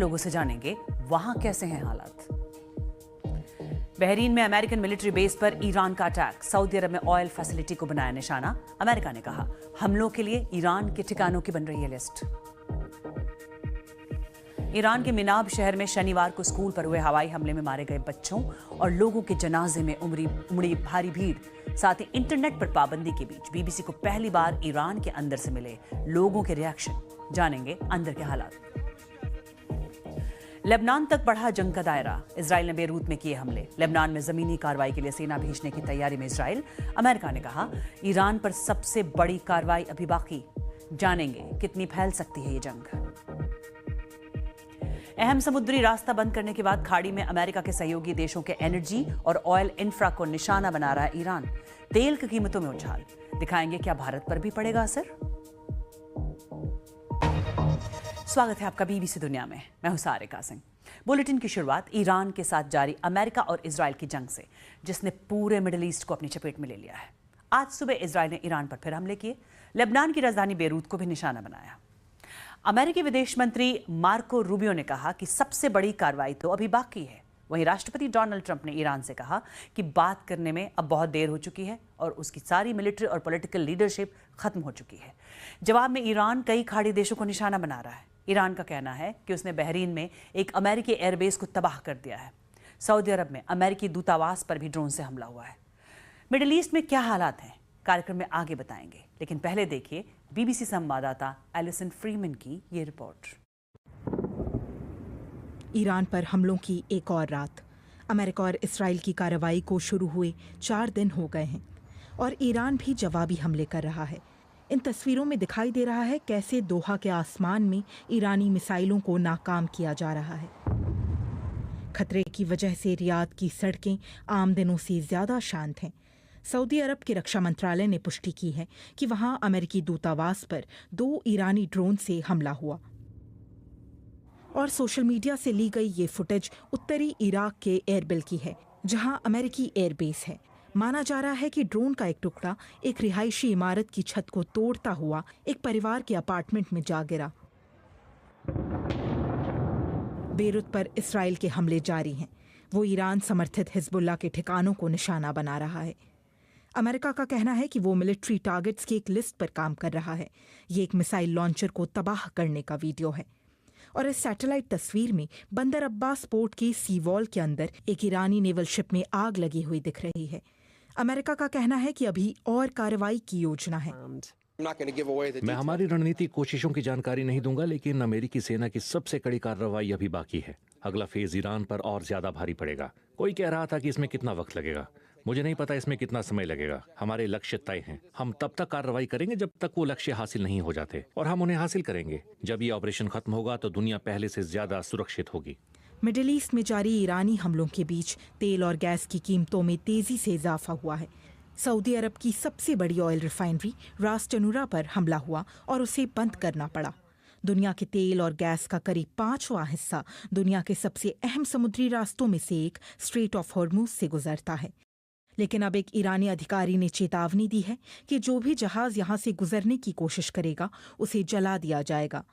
लोगों से जानेंगे वहां कैसे हैं हालात। बहरीन में अमेरिकन मिलिट्री बेस पर ईरान का अटैक, सऊदी अरब में ऑयल फैसिलिटी को बनाया निशाना। अमेरिका ने कहा हमलों के लिए ईरान के ठिकानों की बन रही है लिस्ट। ईरान के मिनाब शहर में शनिवार को स्कूल पर हुए हवाई हमले में मारे गए बच्चों और लोगों के जनाजे में उमड़ी भारी भीड़, साथ ही इंटरनेट पर पाबंदी के बीच बीबीसी को पहली बार ईरान के अंदर से मिले लोगों के रिएक्शन। जानेंगे अंदर के हालात। लेबनान तक बढ़ा जंग का दायरा, इजराइल ने बेरूत में किए हमले। लेबनान में जमीनी कार्रवाई के लिए सेना भेजने की तैयारी में इजराइल। अमेरिका ने कहा ईरान पर सबसे बड़ी कार्रवाई अभी बाकी। जानेंगे कितनी फैल सकती है ये जंग। अहम समुद्री रास्ता बंद करने के बाद खाड़ी में अमेरिका के सहयोगी देशों के एनर्जी और ऑयल इंफ्रा को निशाना बना रहा है ईरान। तेल की कीमतों में उछाल, दिखाएंगे क्या भारत पर भी पड़ेगा असर। स्वागत है आपका बीबीसी दुनिया में, मैं हूं सारिका सिंह। बुलेटिन की शुरुआत ईरान के साथ जारी अमेरिका और इजराइल की जंग से, जिसने पूरे मिडिल ईस्ट को अपनी चपेट में ले लिया है। आज सुबह इजराइल ने ईरान पर फिर हमले किए, लेबनान की राजधानी बेरूत को भी निशाना बनाया। अमेरिकी विदेश मंत्री मार्को रूबियो ने कहा कि सबसे बड़ी कार्रवाई तो अभी बाकी है। वहीं राष्ट्रपति डोनाल्ड ट्रंप ने ईरान से कहा कि बात करने में अब बहुत देर हो चुकी है और उसकी सारी मिलिट्री और पॉलिटिकल लीडरशिप खत्म हो चुकी है। जवाब में ईरान कई खाड़ी देशों को निशाना बना रहा है। ईरान का कहना है कि उसने बहरीन में एक अमेरिकी एयरबेस को तबाह कर दिया है। सऊदी अरब में अमेरिकी दूतावास पर भी ड्रोन से हमला हुआ है। मिडिल ईस्ट में क्या हालात हैं, कार्यक्रम में आगे बताएंगे, लेकिन पहले देखिए बीबीसी संवाददाता एलिसन फ्रीमैन की ये रिपोर्ट। ईरान पर हमलों की एक और रात। अमेरिका और इसराइल की कार्रवाई को शुरू हुए 4 दिन हो गए हैं और ईरान भी जवाबी हमले कर रहा है। इन तस्वीरों में दिखाई दे रहा है कैसे दोहा के आसमान में ईरानी मिसाइलों को नाकाम किया जा रहा है। खतरे की वजह से रियाद की सड़कें आम दिनों से ज्यादा शांत हैं। सऊदी अरब के रक्षा मंत्रालय ने पुष्टि की है कि वहां अमेरिकी दूतावास पर 2 ईरानी ड्रोन से हमला हुआ। और सोशल मीडिया से ली गई ये फुटेज उत्तरी इराक के एरबिल की है, जहां अमेरिकी एयरबेस है। माना जा रहा है कि ड्रोन का एक टुकड़ा एक रिहायशी इमारत की छत को तोड़ता हुआ एक परिवार के अपार्टमेंट में जा गिरा। बेरूत पर इसराइल के हमले जारी हैं। वो ईरान समर्थित हिजबुल्लाह के ठिकानों को निशाना बना रहा है। अमेरिका का कहना है कि वो मिलिट्री टारगेट्स की एक लिस्ट पर काम कर रहा है। ये एक मिसाइल लॉन्चर को तबाह करने का वीडियो है। और इस सैटेलाइट तस्वीर में बंदर अब्बास पोर्ट के सी वॉल के अंदर एक ईरानी नेवल शिप में आग लगी हुई दिख रही है। अमेरिका का कहना है कि अभी और कार्रवाई की योजना है। मैं हमारी रणनीतिक कोशिशों की जानकारी नहीं दूंगा, लेकिन अमेरिकी सेना की सबसे कड़ी कार्रवाई अभी बाकी है। अगला फेज ईरान पर और ज्यादा भारी पड़ेगा। कोई कह रहा था कि इसमें कितना वक्त लगेगा, मुझे नहीं पता इसमें कितना समय लगेगा। हमारे लक्ष्य तय हैं। हम तब तक कार्रवाई करेंगे जब तक वो लक्ष्य हासिल नहीं हो जाते, और हम उन्हें हासिल करेंगे। जब ये ऑपरेशन खत्म होगा तो दुनिया पहले से ज्यादा सुरक्षित होगी। मिडिल ईस्ट में जारी ईरानी हमलों के बीच तेल और गैस की कीमतों में तेजी से इजाफा हुआ है। सऊदी अरब की सबसे बड़ी ऑयल रिफाइनरी रास टनुरा पर हमला हुआ और उसे बंद करना पड़ा। दुनिया के तेल और गैस का करीब 5वां हिस्सा दुनिया के सबसे अहम समुद्री रास्तों में से एक स्ट्रेट ऑफ हॉर्मुज से गुजरता है। लेकिन अब एक ईरानी अधिकारी ने चेतावनी दी है कि जो भी जहाज यहां से गुजरने की कोशिश करेगा उसे जला दिया जाएगा।